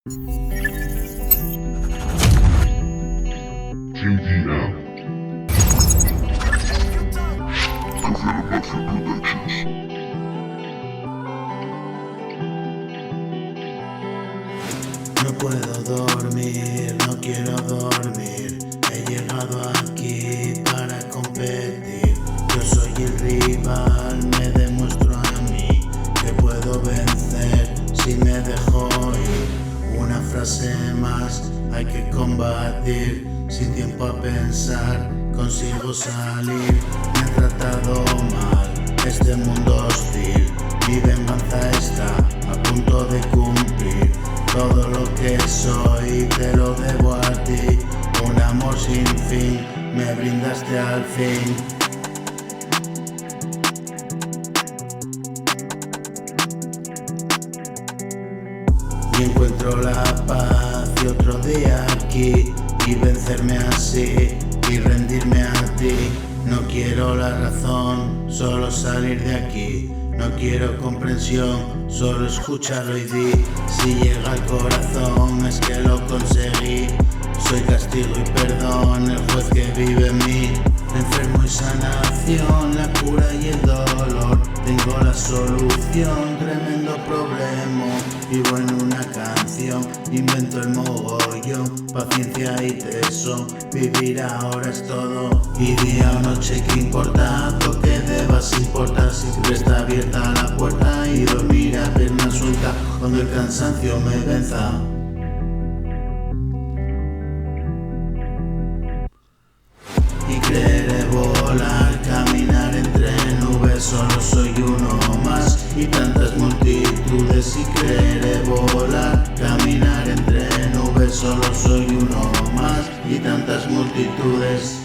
JDM. Productions. No puedo dormir, no quiero dormir. He llegado aquí para competir. Yo soy el rival, me demuestro a mí que puedo vencer si me dejo ir. Una frase más, hay que combatir. Sin tiempo a pensar, consigo salir. Me ha tratado mal este mundo hostil. Mi venganza está a punto de cumplir. Todo lo que soy te lo debo a ti. Un amor sin fin, me brindaste al fin. Y encuentro la paz y otro día aquí. Y vencerme así y rendirme a ti. No quiero la razón, solo salir de aquí. No quiero comprensión, solo escúchalo y di. Si llega al corazón es que lo conseguí. Soy castigo y perdón, el juez que vive en mí. Enfermo y sanación, la cura y el dolor. Tengo la solución, tremendo problema. Vivo en una canción, invento el mogollón. Paciencia y tesón, vivir ahora es todo. Y día o noche que importa, lo que debas importar. Siempre está abierta la puerta y dormir a pierna suelta cuando el cansancio me venza. Y creeré volar, caminar entre nubes, solo soy uno más y tantas multitudes. Y creeré volar, caminar entre nubes, solo soy uno más y tantas multitudes.